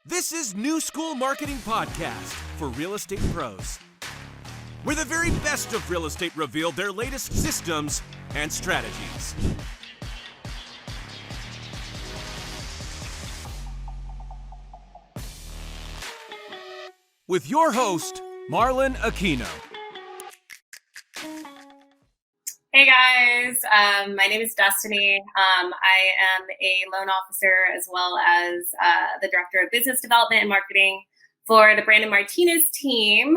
This is New School Marketing Podcast for real estate pros, where the very best of real estate reveal their latest systems and strategies. With your host, Marlon Aquino. Hey guys, my name is Destiny. I am a loan officer as well as the Director of Business Development and Marketing for the Brandon Martinez team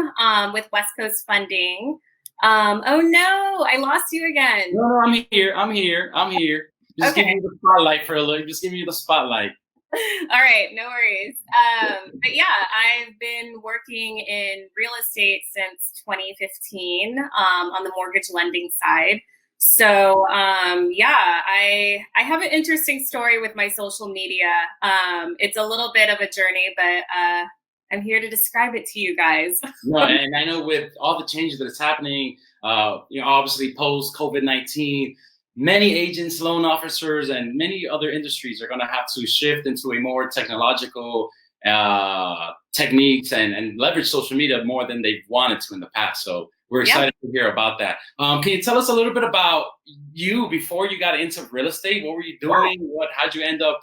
with West Coast Funding. Oh no, I lost you again. No, I'm here. Just Okay. give me the spotlight for a little. Just give me the spotlight. All right, no worries. But yeah, I've been working in real estate since 2015 on the mortgage lending side. So yeah, I have an interesting story with my social media. It's a little bit of a journey, but I'm here to describe it to you guys. No, and I know with all the changes that is happening, obviously post COVID-19, many agents, loan officers, and many other industries are going to have to shift into a more technological techniques and leverage social media more than they've wanted to in the past. So we're excited to hear about that. Can you tell us a little bit about you before you got into real estate? What were you doing? How'd you end up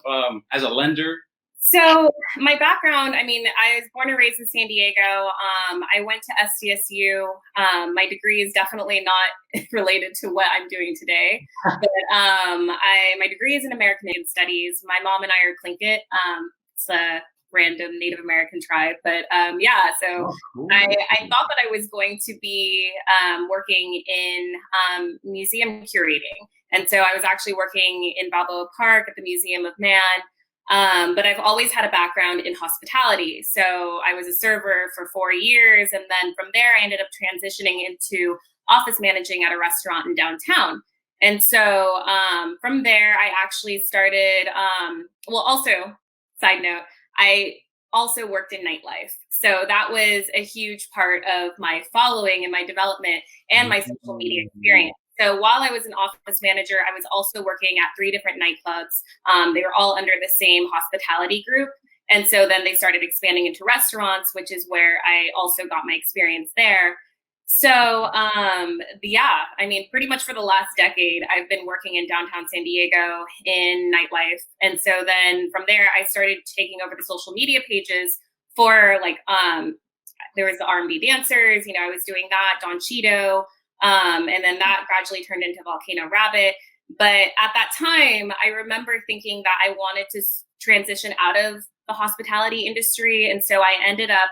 as a lender? So my background, I mean, I was born and raised in San Diego. I went to SDSU. My degree is definitely not related to what I'm doing today. But my degree is in American Indian Studies. My mom and I are Tlingit. It's a random Native American tribe. But yeah, so Cool. I thought that I was going to be working in museum curating. And so I was actually working in Balboa Park at the Museum of Man. But I've always had a background in hospitality. So I was a server for 4 years. And then from there, I ended up transitioning into office managing at a restaurant in downtown. And so from there, I actually started, also, side note, I also worked in nightlife. So that was a huge part of my following and my development and my social media experience. So while I was an office manager, I was also working at 3 different nightclubs. They were all under the same hospitality group. And so then they started expanding into restaurants, which is where I also got my experience there. So yeah, I mean, pretty much for the last decade, I've been working in downtown San Diego in nightlife. And so then from there, I started taking over the social media pages for there was the R&B dancers, I was doing that, Don Cheeto. And then that gradually turned into Volcano Rabbit. But at that time, I remember thinking that I wanted to transition out of the hospitality industry. And so I ended up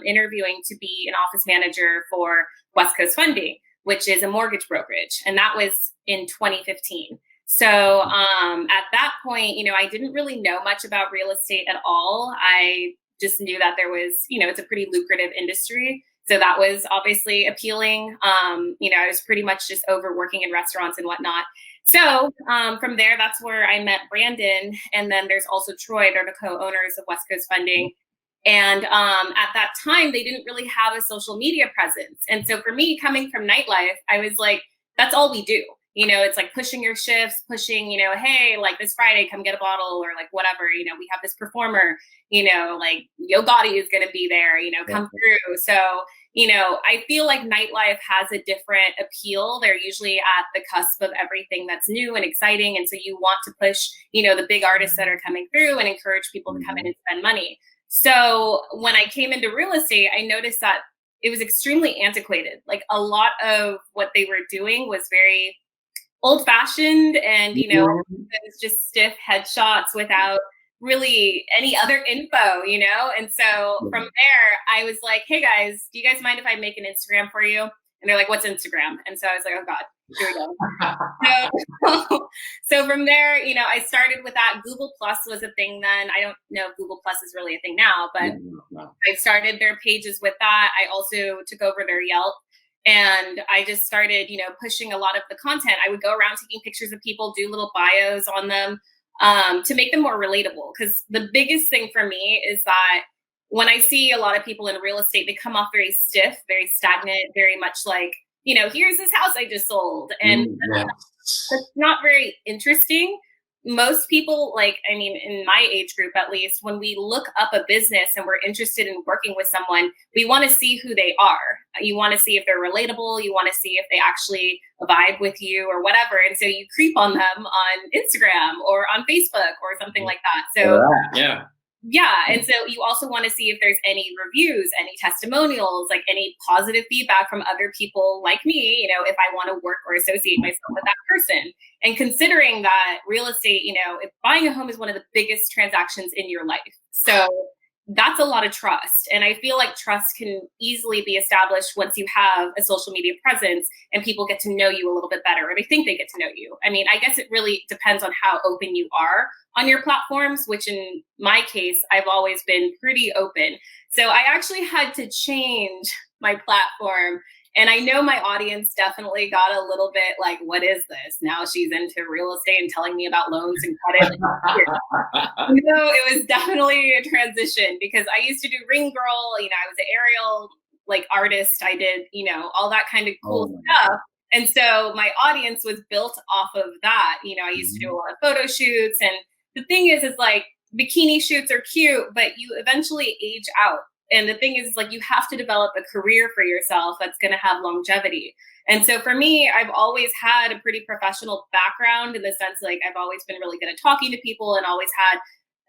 interviewing to be an office manager for West Coast Funding, which is a mortgage brokerage. And that was in 2015. So at that point, I didn't really know much about real estate at all. I just knew that there was, it's a pretty lucrative industry. So that was obviously appealing. I was pretty much just overworking in restaurants and whatnot. So from there, that's where I met Brandon. And then there's also Troy, they're the co-owners of West Coast Funding. And at that time, they didn't really have a social media presence. And so for me, coming from nightlife, I was like, that's all we do. It's like pushing your shifts, pushing, hey, like this Friday, come get a bottle or like whatever, we have this performer, like Yo Gotti is going to be there, come through. So, I feel like nightlife has a different appeal. They're usually at the cusp of everything that's new and exciting. And so you want to push, the big artists that are coming through and encourage people to come in and spend money. So when I came into real estate, I noticed that it was extremely antiquated. Like a lot of what they were doing was very old-fashioned and it was just stiff headshots without really any other info, and so from there I was like, hey guys, do you guys mind if I make an Instagram for you? And they're like, what's Instagram? And so I was like, oh god, here we go. So from there, I started with that. Google Plus was a thing then. I don't know if Google Plus is really a thing now, but I started their pages with that. I also took over their Yelp. And I just started, pushing a lot of the content. I would go around taking pictures of people, do little bios on them to make them more relatable. Because the biggest thing for me is that when I see a lot of people in real estate, they come off very stiff, very stagnant, very much like, here's this house I just sold. And that's not very interesting. most people, like, I mean, in my age group at least, when we look up a business and we're interested in working with someone, we want to see who they are. You want to see if they're relatable. You want to see if they actually vibe with you or whatever. And so you creep on them on Instagram or on Facebook or something like that. So yeah. Yeah. And so you also want to see if there's any reviews, any testimonials, like any positive feedback from other people like me, you know, if I want to work or associate myself with that person. And considering that real estate, you know, if buying a home is one of the biggest transactions in your life. So that's a lot of trust. And I feel like trust can easily be established once you have a social media presence and people get to know you a little bit better, or they think they get to know you. I mean, I guess it really depends on how open you are on your platforms, which in my case, I've always been pretty open. So I actually had to change my platform. And I know my audience definitely got a little bit like, what is this? Now she's into real estate and telling me about loans and credit. No, it was definitely a transition because I used to do Ring Girl. You know, I was an aerial like artist. I did, you know, all that kind of cool stuff. And so my audience was built off of that. You know, I used to do a lot of photo shoots. And the thing is like bikini shoots are cute, but you eventually age out. And the thing is, like, you have to develop a career for yourself that's going to have longevity. And so for me, I've always had a pretty professional background in the sense, like, I've always been really good at talking to people and always had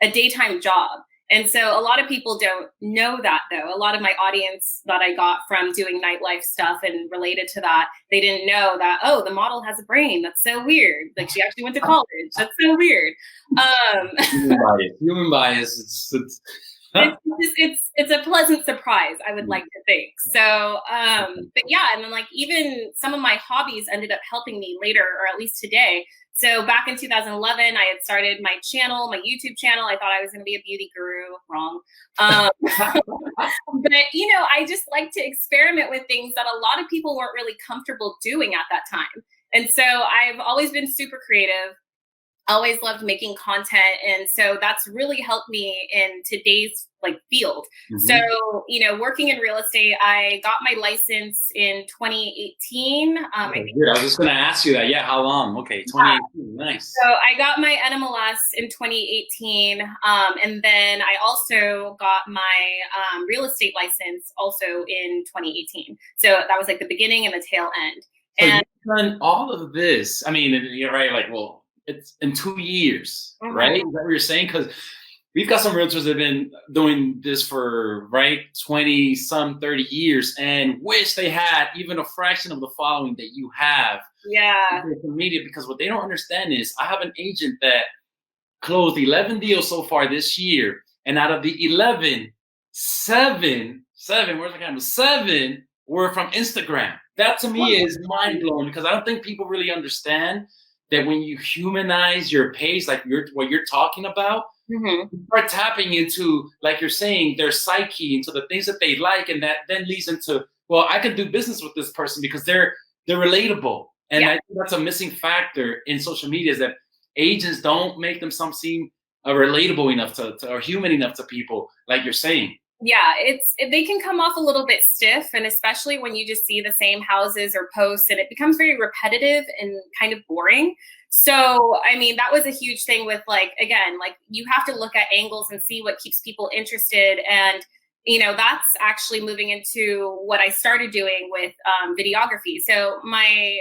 a daytime job. And so a lot of people don't know that, though. A lot of my audience that I got from doing nightlife stuff and related to that, they didn't know that, oh, the model has a brain. That's so weird. Like, she actually went to college. That's so weird. Human bias. It's a pleasant surprise, I would like to think. So, but yeah, and then like even some of my hobbies ended up helping me later, or at least today. So back in 2011, I had started my channel, my YouTube channel. I thought I was going to be a beauty guru. Wrong. But, you know, I just like to experiment with things that a lot of people weren't really comfortable doing at that time. And so I've always been super creative. Always loved making content. And so that's really helped me in today's like field. So, you know, working in real estate, I got my license in 2018. I was just going to ask you that. Yeah. How long? Okay. 2018. Nice. So I got my NMLS in 2018. And then I also got my real estate license also in 2018. So that was like the beginning and the tail end. So and you've done all of this. I mean, you're right. Like, well, it's in 2 years, right? Is that what you're saying? Because we've got some realtors that have been doing this for, right, 20, some 30 years and wish they had even a fraction of the following that you have. Yeah. In social media, because what they don't understand is I have an agent that closed 11 deals so far this year. And out of the 11, seven, where's the camera? 7 were from Instagram. That to me is mind blowing because I don't think people really understand that when you humanize your page, like what you're talking about, you start tapping into, like you're saying, their psyche, into the things that they like, and that then leads into, well, I could do business with this person because they're relatable. And I think that's a missing factor in social media is that agents don't make themselves seem relatable enough to or human enough to people, like you're saying. Yeah, they can come off a little bit stiff, and especially when you just see the same houses or posts and it becomes very repetitive and kind of boring. So, I mean, that was a huge thing with like, again, like you have to look at angles and see what keeps people interested. And, you know, that's actually moving into what I started doing with videography. So my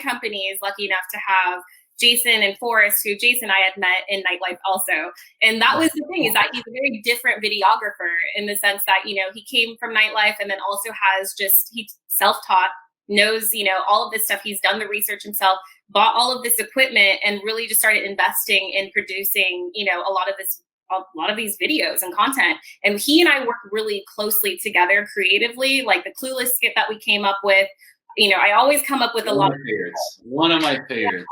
company is lucky enough to have Jason and Forrest, who Jason I had met in nightlife also. And that was the thing, is that he's a very different videographer in the sense that, you know, he came from nightlife and then also has he's self-taught, knows, you know, all of this stuff. He's done the research himself, bought all of this equipment and really just started investing in producing, you know, a lot of these videos and content. And he and I work really closely together creatively, like the Clueless skit that we came up with. You know, I always come up with a lot of favorites. One of my favorites.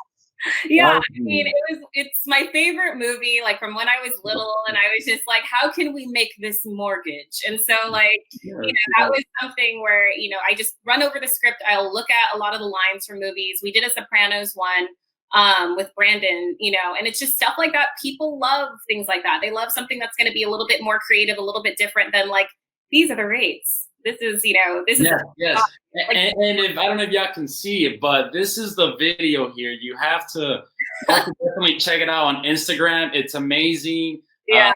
Yeah, I mean, it's my favorite movie, like from when I was little, and I was just like, how can we make this mortgage? And so like, you know, that was something where, you know, I just run over the script. I'll look at a lot of the lines from movies. We did a Sopranos one with Brandon, you know, and it's just stuff like that. People love things like that. They love something that's going to be a little bit more creative, a little bit different than like, these are the rates. This is, you know, this is. Yes. And if I don't know if y'all can see it, but this is the video here. You have to You have to definitely check it out on Instagram. It's amazing. Yeah.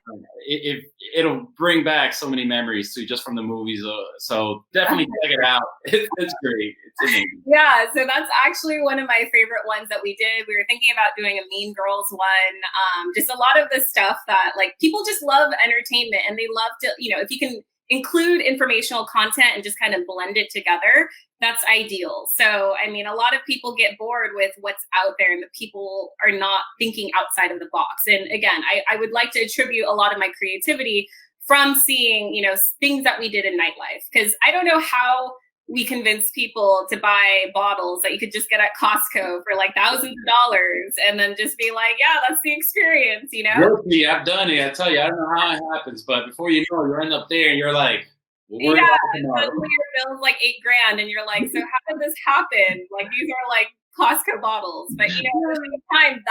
It'll bring back so many memories too, just from the movies. So definitely check it out. It's great. It's amazing. Yeah, so that's actually one of my favorite ones that we did. We were thinking about doing a Mean Girls one. Just a lot of the stuff that like people just love entertainment and they love to, if you can include informational content and just kind of blend it together, that's ideal. So, I mean, a lot of people get bored with what's out there and the people are not thinking outside of the box. And again, I would like to attribute a lot of my creativity from seeing, things that we did in nightlife. Because I don't know how we convince people to buy bottles that you could just get at Costco for like thousands of dollars and then just be like, yeah, that's the experience, Guilty, I've done it. I tell you, I don't know how it happens, but before you know it, you end up there and you're like, well, yeah, suddenly your bill's like $8,000 and you're like, so how did this happen? Like these are like Costco bottles, but at the same time,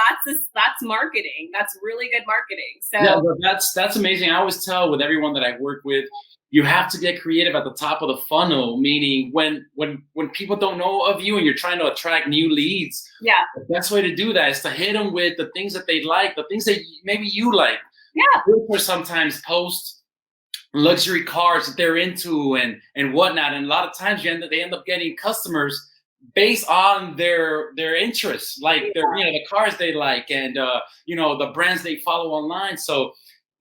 that's marketing. That's really good marketing. So yeah, but that's amazing. I always tell with everyone that I work with, you have to get creative at the top of the funnel, meaning when people don't know of you and you're trying to attract new leads, yeah, the best way to do that is to hit them with the things that they like, the things that maybe you like. Yeah. Realtors sometimes post luxury cars that they're into and whatnot, and a lot of times they end up getting customers based on their interests, like the cars they like and the brands they follow online. So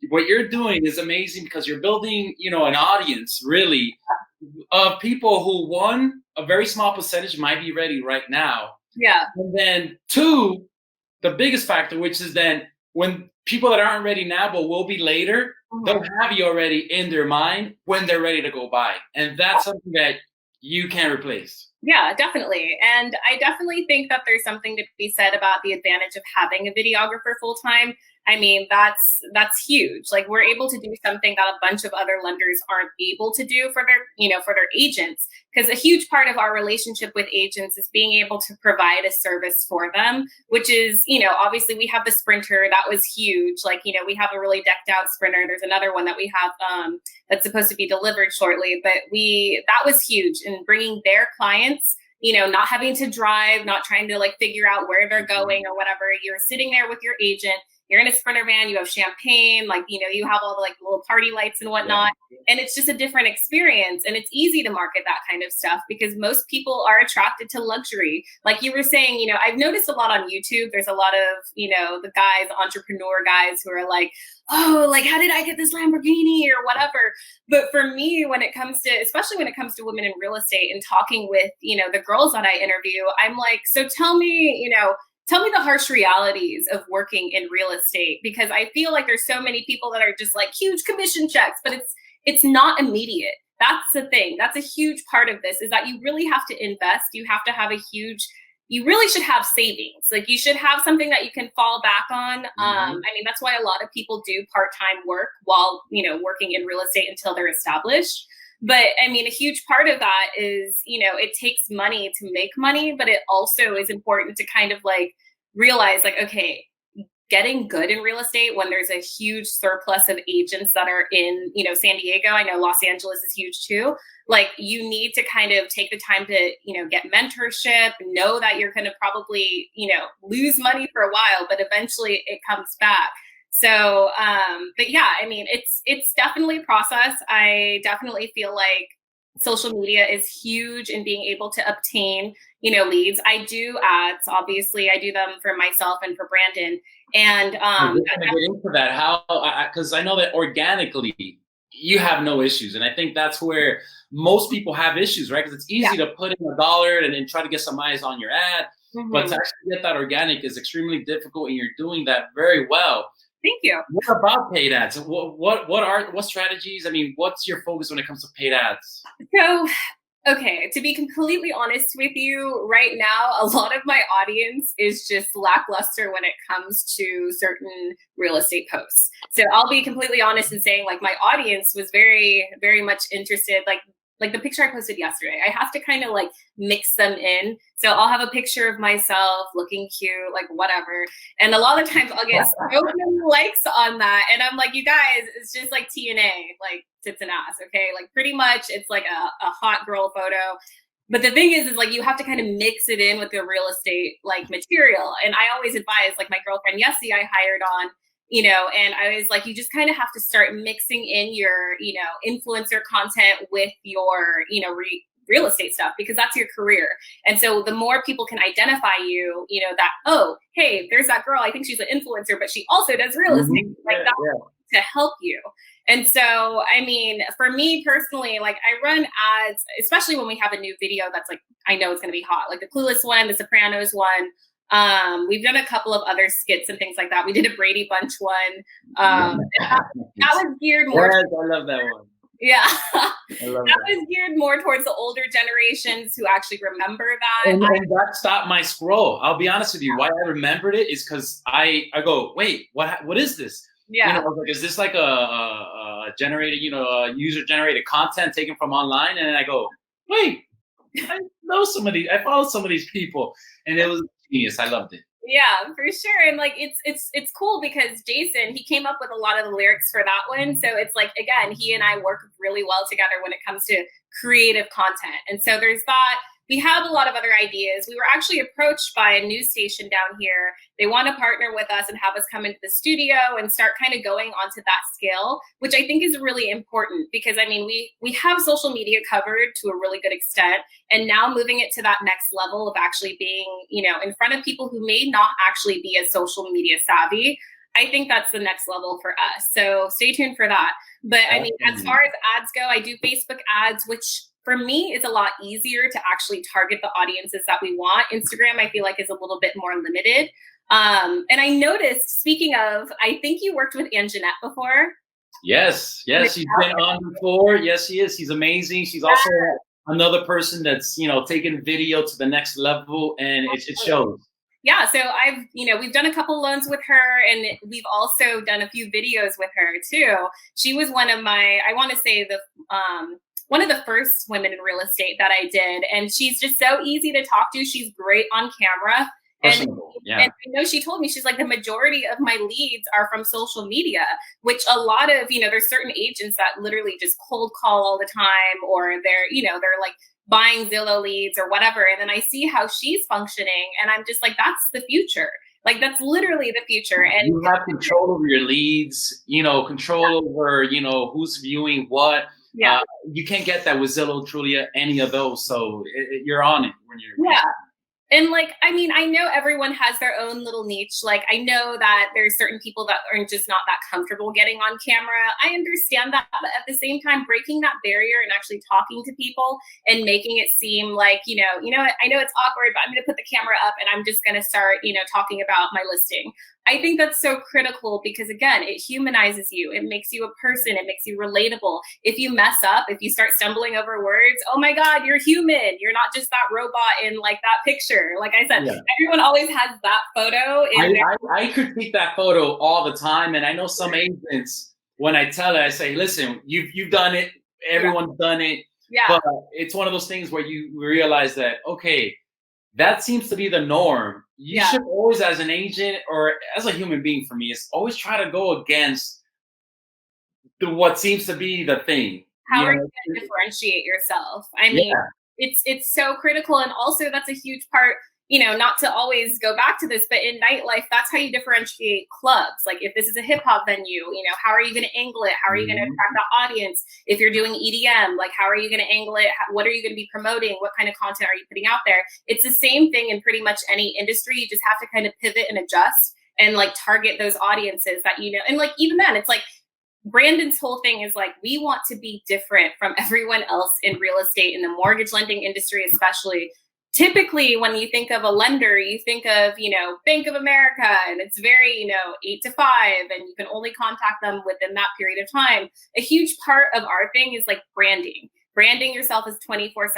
what you're doing is amazing because you're building an audience really of people who, a very small percentage might be ready right now, and then two, the biggest factor, which is then when people that aren't ready now but will be later, they'll have you already in their mind when they're ready to go buy, and that's something that you can't replace. Yeah, definitely. And I definitely think that there's something to be said about the advantage of having a videographer full time. I mean, that's huge. Like we're able to do something that a bunch of other lenders aren't able to do for their agents. Because a huge part of our relationship with agents is being able to provide a service for them, which is, obviously we have the Sprinter. That was huge. Like, we have a really decked out Sprinter. There's another one that we have that's supposed to be delivered shortly. But that was huge in bringing their clients, not having to drive, not trying to like figure out where they're going or whatever. You're sitting there with your agent. You're in a Sprinter van, you have champagne, like, you have all the like little party lights and whatnot. Yeah. And it's just a different experience. And it's easy to market that kind of stuff because most people are attracted to luxury. Like you were saying, I've noticed a lot on YouTube. There's a lot of, the guys, entrepreneur guys who are like, oh, like, how did I get this Lamborghini or whatever? But for me, especially when it comes to women in real estate and talking with, the girls that I interview, I'm like, so tell me the harsh realities of working in real estate, because I feel like there's so many people that are just like huge commission checks, but it's not immediate. That's the thing. That's a huge part of this, is that you really have to invest. You have to have you really should have savings. Like you should have something that you can fall back on. I mean, that's why a lot of people do part-time work while, working in real estate until they're established. But I mean, a huge part of that is, it takes money to make money, but it also is important to kind of like realize like, okay, getting good in real estate when there's a huge surplus of agents that are in, San Diego. I know Los Angeles is huge too. Like you need to kind of take the time to, get mentorship, know that you're going to probably, lose money for a while, but eventually it comes back. So, but yeah, I mean, it's definitely a process. I definitely feel like social media is huge in being able to obtain, leads. I do ads. Obviously, I do them for myself and for Brandon. And I'm going to get into that. How? Because I know that organically you have no issues, and I think that's where most people have issues, right? Because it's easy to put in $1 and try to get some eyes on your ad, but to actually get that organic is extremely difficult, and you're doing that very well. Thank you. What about paid ads? What strategies? I mean, what's your focus when it comes to paid ads? So, okay, to be completely honest with you, right now, a lot of my audience is just lackluster when it comes to certain real estate posts. So I'll be completely honest in saying like my audience was very, very much interested, like the picture I posted yesterday. I have to kind of like mix them in. So I'll have a picture of myself looking cute, like whatever. And a lot of times I'll get so many likes on that. And I'm like, you guys, it's just like TNA, like tits and ass. Okay. Like pretty much it's like a hot girl photo. But the thing is like you have to kind of mix it in with the real estate like material. And I always advise like my girlfriend Yessie I hired on, and I was like, you just kind of have to start mixing in your, influencer content with your, real estate stuff because that's your career. And so the more people can identify you, that, oh, hey, there's that girl. I think she's an influencer, but she also does real estate. Like that to help you. And so, I mean, for me personally, like I run ads, especially when we have a new video that's like, I know it's going to be hot, like the Clueless one, the Sopranos one. We've done a couple of other skits and things like that. We did a Brady Bunch one. That was geared more. Yes, I love that one. Yeah, I love that was geared more towards the older generations who actually remember that. And that stopped my scroll. I'll be honest with you. Why I remembered it is because I go, wait, what is this? Yeah. I was like, is this like a generated, user generated content taken from online? And then I go, wait, I know I follow some of these people, and it was genius. I loved it. Yeah, for sure. And like it's cool because Jason, he came up with a lot of the lyrics for that one. So it's like, again, he and I work really well together when it comes to creative content. And so there's that. We have a lot of other ideas. We were actually approached by a news station down here. They want to partner with us and have us come into the studio and start kind of going onto that scale, which I think is really important because, I mean, we have social media covered to a really good extent. And now moving it to that next level of actually being, in front of people who may not actually be as social media savvy, I think that's the next level for us. So stay tuned for that. But I mean, as far as ads go, I do Facebook ads, which for me is a lot easier to actually target the audiences that we want. Instagram, I feel like, is a little bit more limited. And I noticed, speaking of, I think you worked with Anjanette before. Yes, she's been on before. Yes, she is. She's amazing. She's also another person that's, taking video to the next level, and it shows. Yeah, so we've done a couple loans with her, and we've also done a few videos with her too. She was one of my, I want to say one of the first women in real estate that I did. And she's just so easy to talk to. She's great on camera. And I know she told me, she's like, the majority of my leads are from social media, which a lot of, there's certain agents that literally just cold call all the time, or they're like buying Zillow leads or whatever. And then I see how she's functioning and I'm just like, that's the future. Like, that's literally the future. And you have control over your leads, control over, who's viewing what. Yeah. You can't get that with Zillow, Trulia, any of those. So you're on it when you're. Yeah. And like, I mean, I know everyone has their own little niche. Like, I know that there's certain people that are just not that comfortable getting on camera. I understand that. But at the same time, breaking that barrier and actually talking to people and making it seem like, I know it's awkward, but I'm going to put the camera up and I'm just going to start, talking about my listing. I think that's so critical because, again, it humanizes you. It makes you a person. It makes you relatable. If you mess up, if you start stumbling over words, oh my God, you're human. You're not just that robot in like that picture. Like I said, Everyone always has that photo. I critique that photo all the time. And I know some agents, when I tell it, I say, listen, you've done it. Everyone's done it. Yeah. But it's one of those things where you realize that, okay, that seems to be the norm. You should always, as an agent or as a human being, for me, is always try to go against what seems to be the thing. How are you going to differentiate yourself? I mean, it's so critical. And also that's a huge part, not to always go back to this, but in nightlife, that's how you differentiate clubs. Like if this is a hip hop venue, how are you going to angle it? How are you going to attract the audience? If you're doing EDM, like how are you going to angle it? What are you going to be promoting? What kind of content are you putting out there? It's the same thing in pretty much any industry. You just have to kind of pivot and adjust and like target those audiences that, and like, even then it's like, Brandon's whole thing is like, we want to be different from everyone else in real estate, in the mortgage lending industry, especially. Typically, when you think of a lender, you think of, Bank of America, and it's very, 8 to 5, and you can only contact them within that period of time. A huge part of our thing is like branding yourself as 24/7,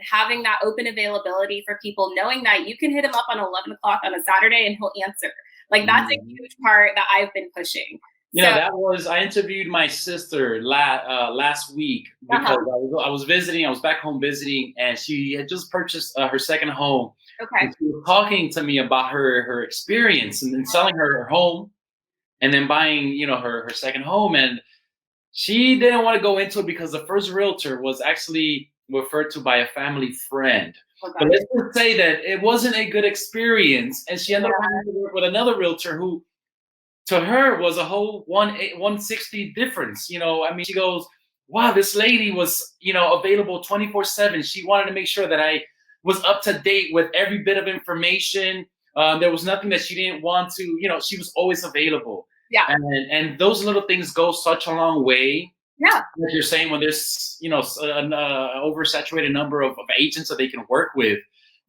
having that open availability for people, knowing that you can hit him up on 11 o'clock on a Saturday and he'll answer. Like that's a huge part that I've been pushing. I interviewed my sister last week because I was visiting. I was back home visiting, and she had just purchased her second home. Okay. And she was talking to me about her experience and selling her home, and then buying her second home. And she didn't want to go into it because the first realtor was actually referred to by a family friend. Okay. But let's just say that it wasn't a good experience, and she ended up having to work with another realtor who, to her, was a whole 160 difference. You know, I mean, she goes, wow, this lady was, you know, available 24/7. She wanted to make sure that I was up to date with every bit of information. There was nothing that she didn't want to, you know, she was always available. Yeah. And those little things go such a long way. Yeah. Like you're saying, when there's, you know, an oversaturated number of agents that they can work with,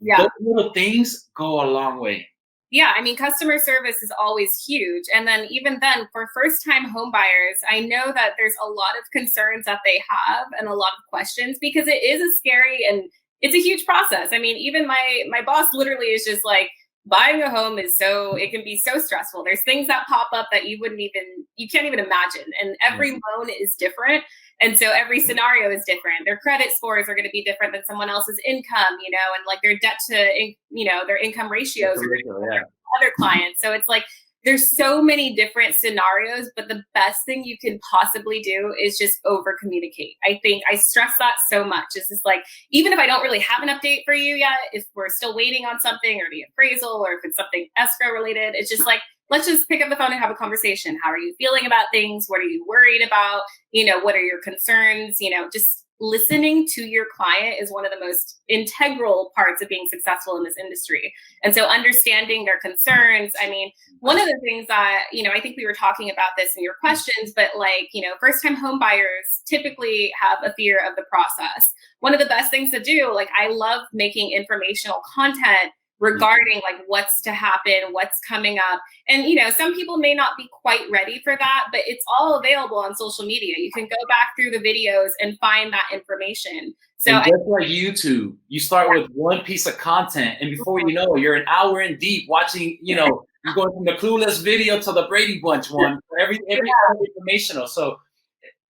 Yeah. those little things go a long way. Yeah, I mean, customer service is always huge. And then even then, for first-time home buyers, I know that there's a lot of concerns that they have and a lot of questions, because it is a scary and it's a huge process. I mean, even my boss literally is just like, buying a home is it can be so stressful. There's things that pop up that you can't even imagine. And every loan is different. And so every scenario is different. Their credit scores are going to be different than someone else's income, you know, and like their debt to, you know, their income ratios are different than other clients. So it's like, there's so many different scenarios, but the best thing you can possibly do is just over communicate. I think I stress that so much. It's just like, even if I don't really have an update for you yet, if we're still waiting on something or the appraisal, or if it's something escrow related, it's just like, let's just pick up the phone and have a conversation. How are you feeling about things? What are you worried about? You know, what are your concerns? You know, just listening to your client is one of the most integral parts of being successful in this industry. And so understanding their concerns, I mean, one of the things that, you know, I think we were talking about this in your questions, but like, you know, first-time home buyers typically have a fear of the process. One of the best things to do, like, I love making informational content regarding like what's to happen, what's coming up. And, you know, some people may not be quite ready for that, but it's all available on social media. You can go back through the videos and find that information. So and just like YouTube, you start with one piece of content, and before you know, you're an hour in deep watching, you know, you're going from the Clueless video to the Brady Bunch one, every informational. So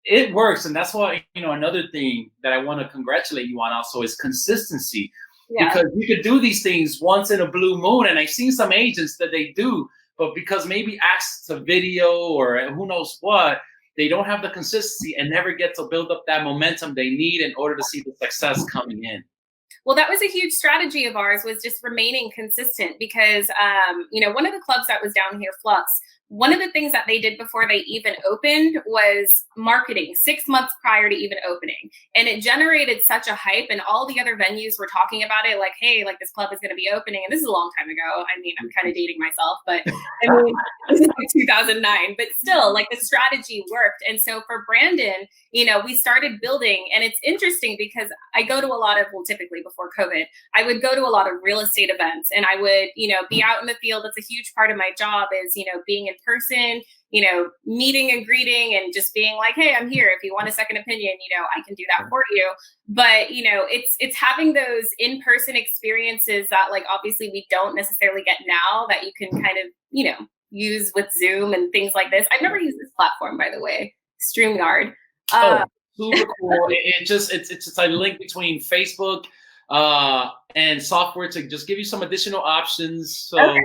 it works. And that's why, you know, another thing that I want to congratulate you on also is consistency. Because you could do these things once in a blue moon, and I've seen some agents that they do, but because maybe access to video or who knows what, they don't have the consistency and never get to build up that momentum they need in order to see the success coming in. Well, that was a huge strategy of ours, was just remaining consistent, because, you know, one of the clubs that was down here, Flux, one of the things that they did before they even opened was marketing 6 months prior to even opening. And it generated such a hype, and all the other venues were talking about it, like, hey, like this club is going to be opening. And this is a long time ago. I mean, I'm kind of dating myself, but I mean, this is like 2009, but still, like, the strategy worked. And so for Brandon, you know, we started building, and it's interesting because I go to a lot of, well, typically before COVID, I would go to a lot of real estate events, and I would, you know, be out in the field. That's a huge part of my job, is, you know, being in person, you know, meeting and greeting, and just being like, hey, I'm here. If you want a second opinion, you know, I can do that for you. But, you know, it's having those in-person experiences that, like, obviously we don't necessarily get now, that you can kind of, you know, use with Zoom and things like this. I've never used this platform, by the way, StreamYard. Super cool. It's a link between Facebook and software to just give you some additional options. So okay.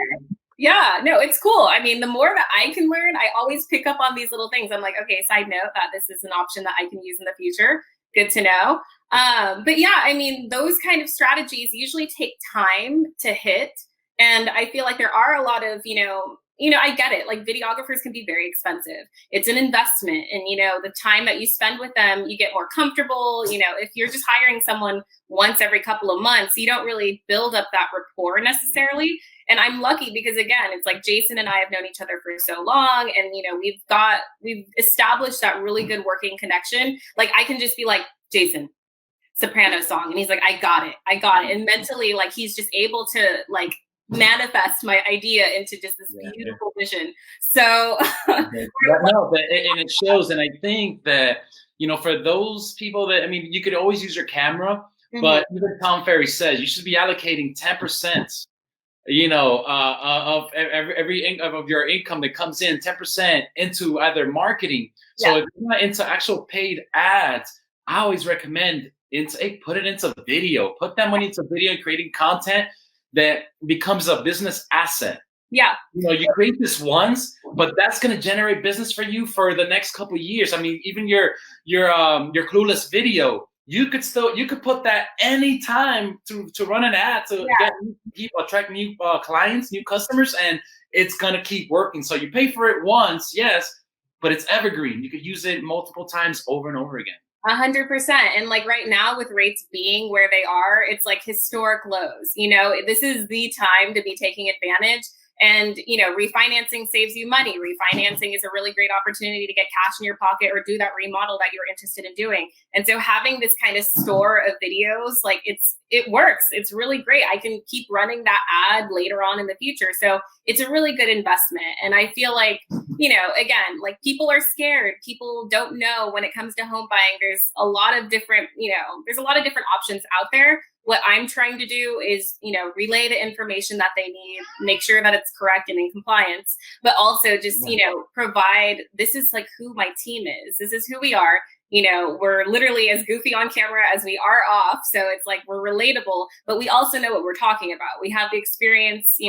Yeah, no, it's cool. I mean, the more that I can learn, I always pick up on these little things. I'm like, okay, side note, that this is an option that I can use in the future. Good to know. But yeah, I mean, those kind of strategies usually take time to hit. And I feel like there are a lot of, you know, I get it. Like, videographers can be very expensive. It's an investment. And, you know, the time that you spend with them, you get more comfortable. You know, if you're just hiring someone once every couple of months, you don't really build up that rapport necessarily. And I'm lucky because, again, it's like Jason and I have known each other for so long. And, you know, we've established that really good working connection. Like, I can just be like, Jason, soprano song. And he's like, I got it. And mentally, like, he's just able to, like, manifest my idea into just this beautiful vision. So and it shows. And I think that, you know, for those people that, I mean, you could always use your camera, but even Tom Ferry says you should be allocating 10%, you know, of every of your income that comes in, 10% into either marketing. So if you're not into actual paid ads, I always recommend put it into video, put that money into video and creating content that becomes a business asset. Yeah. You know, you create this once, but that's going to generate business for you for the next couple of years. I mean, even your Clueless video, you could put that anytime to run an ad to get new people, attract new clients, new customers, and it's gonna keep working. So you pay for it once, yes, but it's evergreen. You could use it multiple times over and over again. 100%. And like right now, with rates being where they are, it's like historic lows. This is the time to be taking advantage. And, refinancing saves you money. Refinancing is a really great opportunity to get cash in your pocket or do that remodel that you're interested in doing. And so having this kind of store of videos, like it works. It's really great. I can keep running that ad later on in the future. So it's a really good investment. And I feel like, again, like people are scared. People don't know when it comes to home buying. There's a lot of different options out there. What I'm trying to do is, relay the information that they need, make sure that it's correct and in compliance, but also just, provide, this is like who my team is. This is who we are. We're literally as goofy on camera as we are off. So it's like we're relatable, but we also know what we're talking about. We have the experience,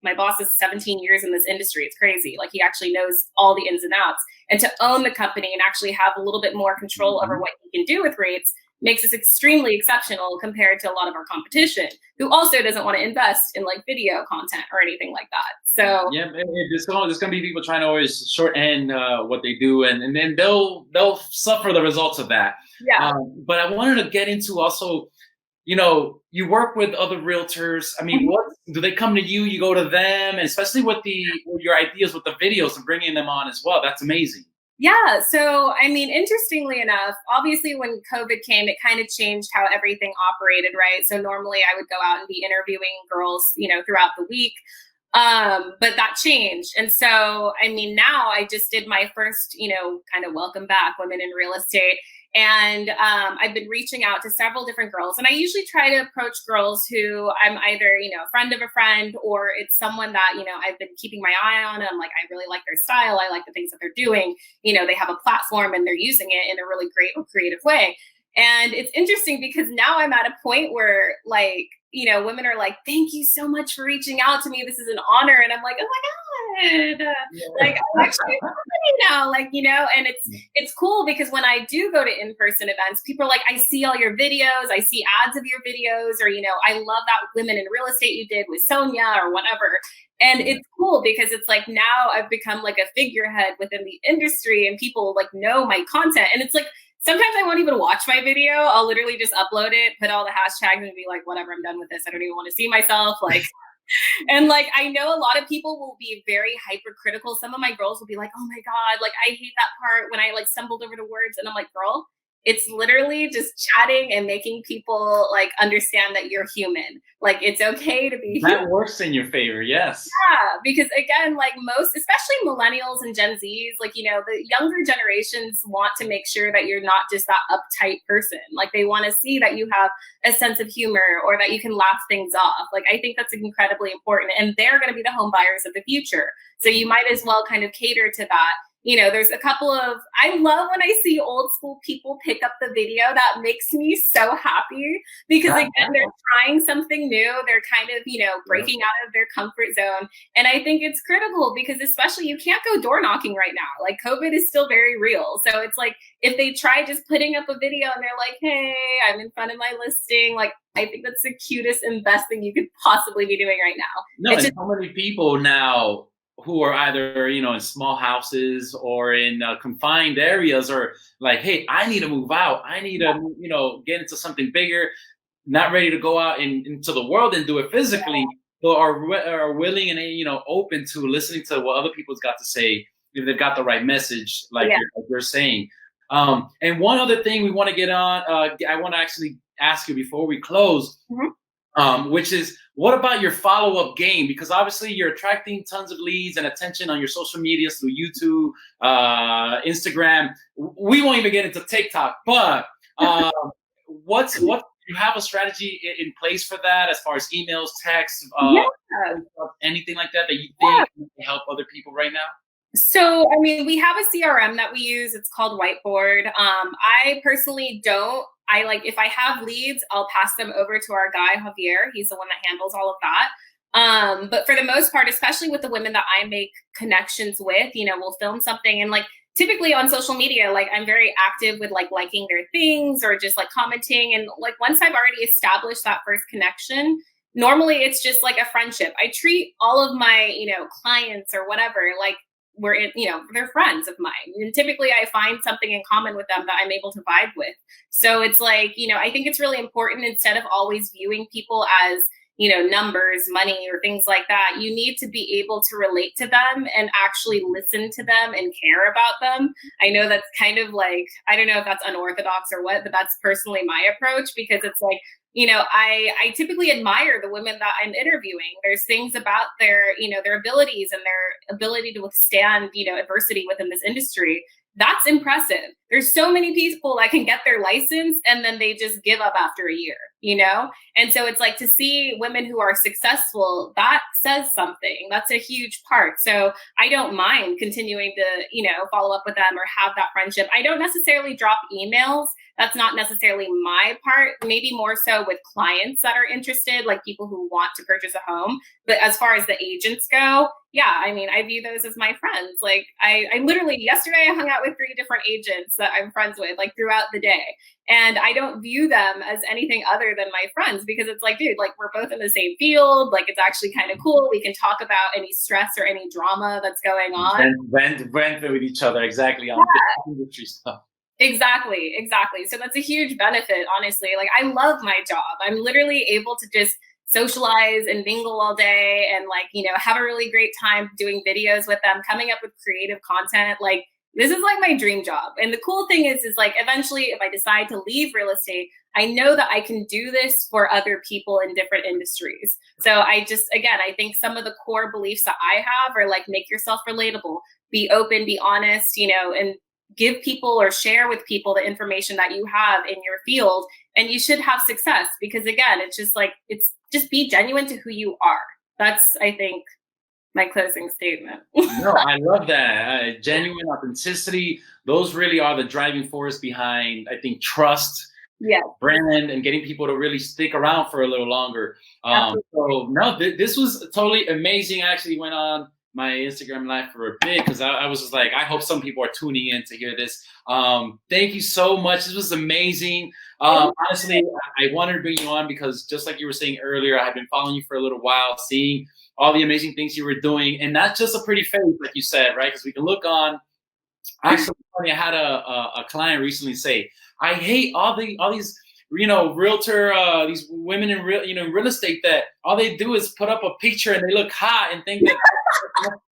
my boss is 17 years in this industry. It's crazy. Like he actually knows all the ins and outs. And to own the company and actually have a little bit more control over what he can do with rates makes us extremely exceptional compared to a lot of our competition, who also doesn't want to invest in like video content or anything like that. So yeah, there's gonna be people trying to always shorten what they do, and then they'll suffer the results of that. Yeah. But I wanted to get into also, you work with other realtors. I mean, what do they come to you? You go to them, and especially with your ideas with the videos and bringing them on as well. That's amazing. Yeah. So, I mean, interestingly enough, obviously when COVID came, it kind of changed how everything operated, right? So normally I would go out and be interviewing girls, throughout the week. But that changed. And so, I mean, now I just did my first, kind of welcome back women in real estate. And I've been reaching out to several different girls. And I usually try to approach girls who I'm either, a friend of a friend, or it's someone that, I've been keeping my eye on. I'm like, I really like their style. I like the things that they're doing. They have a platform and they're using it in a really great or creative way. And it's interesting because now I'm at a point where like, women are like, thank you so much for reaching out to me. This is an honor. And I'm like, oh my God, like I'm actually now, like, and it's cool because when I do go to in-person events, people are like, I see all your videos. I see ads of your videos, or, I love that women in real estate you did with Sonia or whatever. And it's cool because it's like now I've become like a figurehead within the industry and people like know my content. And it's like, sometimes I won't even watch my video. I'll literally just upload it, put all the hashtags and be like, whatever, I'm done with this. I don't even want to see myself. Like, and like, I know a lot of people will be very hypercritical. Some of my girls will be like, oh my God, like I hate that part when I like stumbled over the words. And I'm like, girl, it's literally just chatting and making people like understand that you're human. Like it's okay to be human. That works in your favor, yes. Yeah, because again, like most, especially millennials and Gen Zs, like, the younger generations want to make sure that you're not just that uptight person. Like they want to see that you have a sense of humor or that you can laugh things off. Like I think that's incredibly important. And they're going to be the home buyers of the future. So you might as well kind of cater to that. There's a couple of, I love when I see old school people pick up the video. That makes me so happy because again, they're trying something new. They're kind of, breaking out of their comfort zone. And I think it's critical because especially you can't go door knocking right now. Like COVID is still very real. So it's like, if they try just putting up a video and they're like, hey, I'm in front of my listing. Like, I think that's the cutest and best thing you could possibly be doing right now. No, and so many people now who are either, in small houses or in confined areas are like, hey, I need to move out. I need to, get into something bigger, not ready to go out into the world and do it physically, but are willing and, open to listening to what other people's got to say if they've got the right message, like you're saying. And one other thing we want to get on, I want to actually ask you before we close, which is, what about your follow-up game? Because obviously you're attracting tons of leads and attention on your social media through YouTube, Instagram. We won't even get into TikTok, but what you have a strategy in place for that as far as emails, texts, anything like that you think can help other people right now? So, I mean, we have a CRM that we use. It's called Whiteboard. I personally don't. If I have leads, I'll pass them over to our guy, Javier. He's the one that handles all of that. But for the most part, especially with the women that I make connections with, we'll film something and like typically on social media, like I'm very active with like liking their things or just like commenting. And like once I've already established that first connection, normally it's just like a friendship. I treat all of my, clients or whatever, like we're in, they're friends of mine. And typically I find something in common with them that I'm able to vibe with. So it's like, I think it's really important, instead of always viewing people as, numbers, money, or things like that, you need to be able to relate to them and actually listen to them and care about them. I know that's kind of like, I don't know if that's unorthodox or what, but that's personally my approach, because it's like, I typically admire the women that I'm interviewing. There's things about their, their abilities and their ability to withstand, adversity within this industry. That's impressive. There's so many people that can get their license and then they just give up after a year, And so it's like, to see women who are successful, that says something. That's a huge part. So I don't mind continuing to, follow up with them or have that friendship. I don't necessarily drop emails. That's not necessarily my part, maybe more so with clients that are interested, like people who want to purchase a home. But as far as the agents go, yeah, I mean, I view those as my friends. Like I literally, yesterday I hung out with 3 different agents that I'm friends with, like throughout the day. And I don't view them as anything other than my friends, because it's like, dude, like we're both in the same field. Like it's actually kind of cool. We can talk about any stress or any drama that's going on. Vent with each other, exactly, on industry stuff. Exactly. So that's a huge benefit, honestly. Like I love my job. I'm literally able to just socialize and mingle all day and like, have a really great time doing videos with them, coming up with creative content. Like this is like my dream job. And the cool thing is like eventually if I decide to leave real estate, I know that I can do this for other people in different industries. So I think some of the core beliefs that I have are like, make yourself relatable, be open, be honest, and give people or share with people the information that you have in your field, and you should have success. Because again, it's just be genuine to who you are. That's, I think, my closing statement. No, I love that. Genuine authenticity. Those really are the driving force behind, I think, trust, brand, and getting people to really stick around for a little longer. So no, this was totally amazing. I actually went on my Instagram live for a bit because I was just like, I hope some people are tuning in to hear this. Thank you so much. This was amazing. Honestly, I wanted to bring you on because just like you were saying earlier, I've been following you for a little while, seeing all the amazing things you were doing, and not just a pretty face, like you said, right? Because we can look on. Actually, I had a client recently say, I hate all these realtor, these women in real estate that all they do is put up a picture and they look hot and think that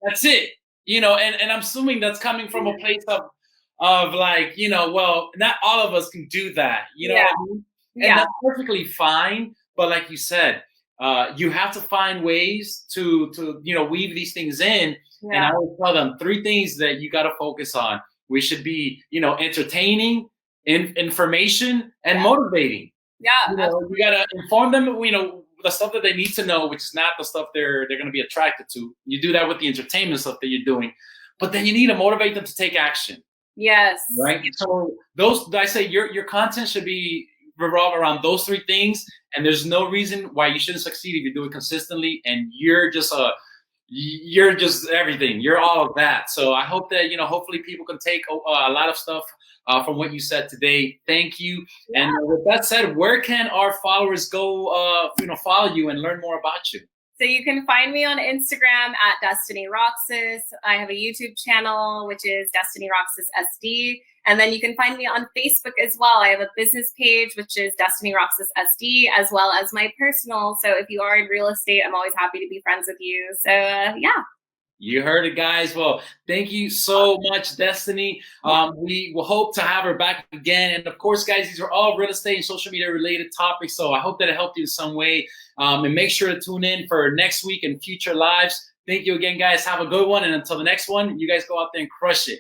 that's it, and I'm assuming that's coming from a place of like, well, not all of us can do that, what I mean? And that's perfectly fine. But like you said, you have to find ways to weave these things in. Yeah. And I always tell them 3 things that you got to focus on. We should be, entertaining, information, and motivating. Yeah, you got to inform them, the stuff that they need to know, which is not the stuff they're going to be attracted to. You do that with the entertainment stuff that you're doing, but then you need to motivate them to take action. Yes. Right. So I say your content should be revolve around those 3 things, and there's no reason why you shouldn't succeed if you do it consistently. And you're just everything. You're all of that. So I hope that hopefully people can take a lot of stuff from what you said today. Thank you. Yeah. And with that said, where can our followers go, follow you and learn more about you? So you can find me on Instagram at Destiny Roxas. I have a YouTube channel, which is Destiny Roxas SD. And then you can find me on Facebook as well. I have a business page, which is Destiny Roxas SD, as well as my personal. So if you are in real estate, I'm always happy to be friends with you. So yeah. You heard it, guys. Well, thank you so much, Destiny. We will hope to have her back again. And of course, guys, these are all real estate and social media related topics. So I hope that it helped you in some way. And make sure to tune in for next week and future lives. Thank you again, guys. Have a good one. And until the next one, you guys go out there and crush it.